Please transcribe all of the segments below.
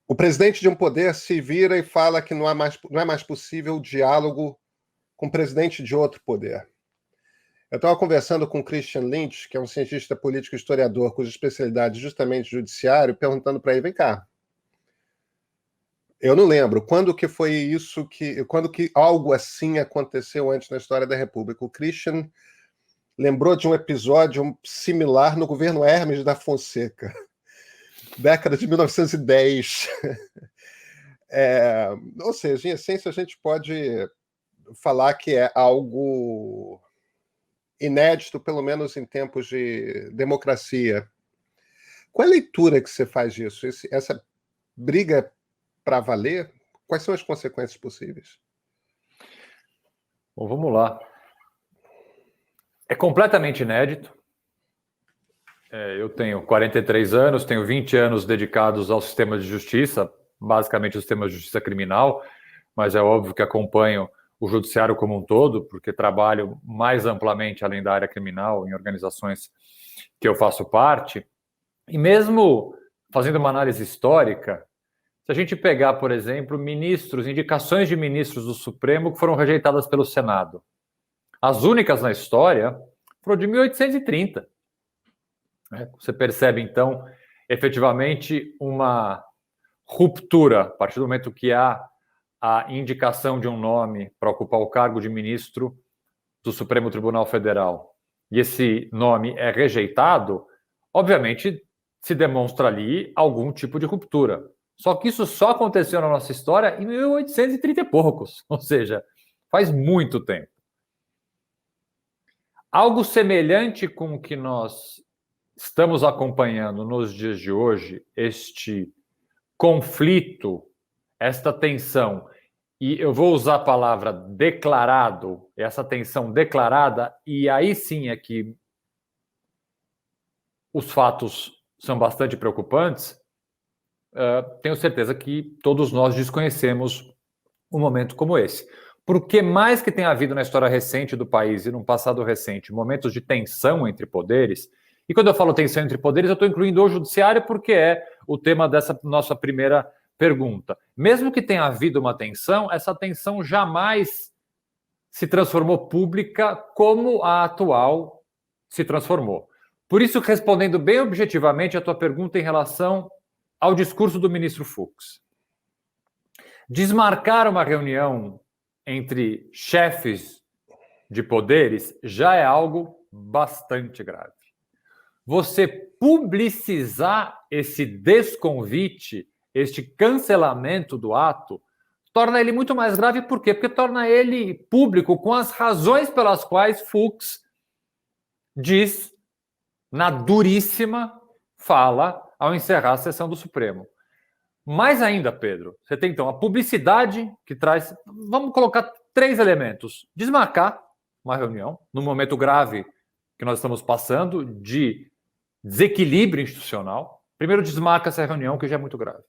O presidente de um poder se vira e fala que não é mais possível o diálogo com o presidente de outro poder. Eu estava conversando com o Christian Lynch, que é um cientista político e historiador, cuja especialidade é justamente judiciário, perguntando para ele, vem cá, eu não lembro quando que foi isso, quando que algo assim aconteceu antes na história da República. O Christian lembrou de um episódio similar no governo Hermes da Fonseca, década de 1910. Ou seja, em essência, a gente pode falar que é algo inédito, pelo menos em tempos de democracia. Qual é a leitura que você faz disso? Essa briga para valer? Quais são as consequências possíveis? Bom, vamos lá. É completamente inédito. Eu tenho 43 anos, tenho 20 anos dedicados ao sistema de justiça, basicamente o sistema de justiça criminal, mas é óbvio que acompanho o judiciário como um todo, porque trabalho mais amplamente além da área criminal em organizações que eu faço parte. E mesmo fazendo uma análise histórica, se a gente pegar, por exemplo, indicações de ministros do Supremo que foram rejeitadas pelo Senado, as únicas na história foram de 1830. Você percebe, então, efetivamente, uma ruptura, a partir do momento que há a indicação de um nome para ocupar o cargo de ministro do Supremo Tribunal Federal, e esse nome é rejeitado, obviamente se demonstra ali algum tipo de ruptura. Só que isso só aconteceu na nossa história em 1830 e poucos, ou seja, faz muito tempo. Algo semelhante com o que nós estamos acompanhando nos dias de hoje, este conflito, esta tensão, e eu vou usar a palavra declarado, essa tensão declarada, e aí sim é que os fatos são bastante preocupantes. Tenho certeza que todos nós desconhecemos um momento como esse. Porque mais que tenha havido na história recente do país e no passado recente momentos de tensão entre poderes, e quando eu falo tensão entre poderes, eu estou incluindo o judiciário porque é o tema dessa nossa primeira pergunta. Mesmo que tenha havido uma tensão, essa tensão jamais se transformou pública como a atual se transformou. Por isso, respondendo bem objetivamente a tua pergunta em relação ao discurso do ministro Fux. Desmarcar uma reunião entre chefes de poderes já é algo bastante grave. Você publicizar esse desconvite, este cancelamento do ato, torna ele muito mais grave. Por quê? Porque torna ele público com as razões pelas quais Fux diz, na duríssima fala, ao encerrar a sessão do Supremo. Mais ainda, Pedro, você tem então a publicidade que traz... Vamos colocar 3 elementos. Desmarcar uma reunião, num momento grave que nós estamos passando, de desequilíbrio institucional. Primeiro, desmarca essa reunião, que já é muito grave.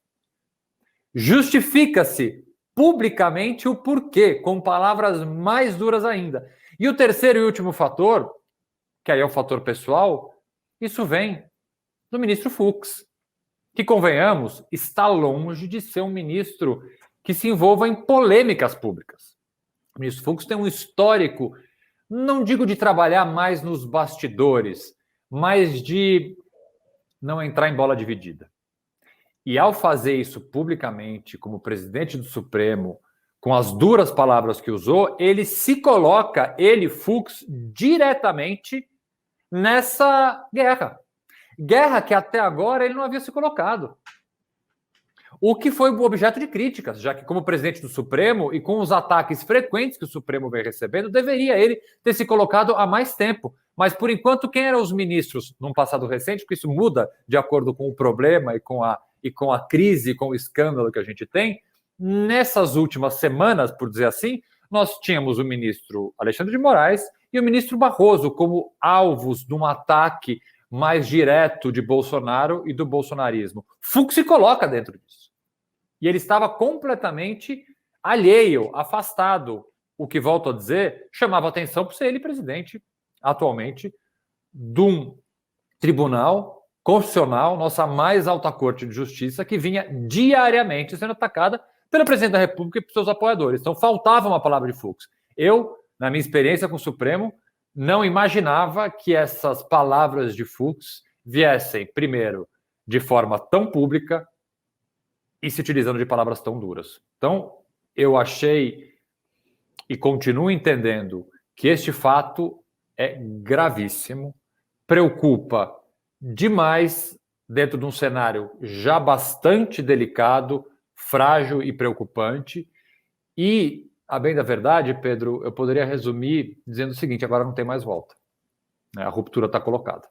Justifica-se publicamente o porquê, com palavras mais duras ainda. E o terceiro e último fator, que aí é o fator pessoal, isso vem do ministro Fux, que, convenhamos, está longe de ser um ministro que se envolva em polêmicas públicas. O ministro Fux tem um histórico, não digo de trabalhar mais nos bastidores, mas de não entrar em bola dividida. E ao fazer isso publicamente, como presidente do Supremo, com as duras palavras que usou, ele se coloca, Fux, diretamente nessa guerra. Guerra que até agora ele não havia se colocado. O que foi objeto de críticas, já que, como presidente do Supremo e com os ataques frequentes que o Supremo vem recebendo, deveria ele ter se colocado há mais tempo. Mas, por enquanto, quem eram os ministros num passado recente, porque isso muda de acordo com o problema e com a crise, com o escândalo que a gente tem, nessas últimas semanas, por dizer assim, nós tínhamos o ministro Alexandre de Moraes e o ministro Barroso como alvos de um ataque mais direto de Bolsonaro e do bolsonarismo. Fux se coloca dentro disso. E ele estava completamente alheio, afastado. O que, volto a dizer, chamava atenção por ser ele presidente, atualmente, de um tribunal constitucional, nossa mais alta corte de justiça, que vinha diariamente sendo atacada pelo presidente da República e por seus apoiadores. Então, faltava uma palavra de Fux. Eu, na minha experiência com o Supremo, não imaginava que essas palavras de Fux viessem, primeiro, de forma tão pública e se utilizando de palavras tão duras. Então, eu achei e continuo entendendo que este fato é gravíssimo, preocupa demais dentro de um cenário já bastante delicado, frágil e preocupante. E, a bem da verdade, Pedro, eu poderia resumir dizendo o seguinte: agora não tem mais volta. A ruptura está colocada.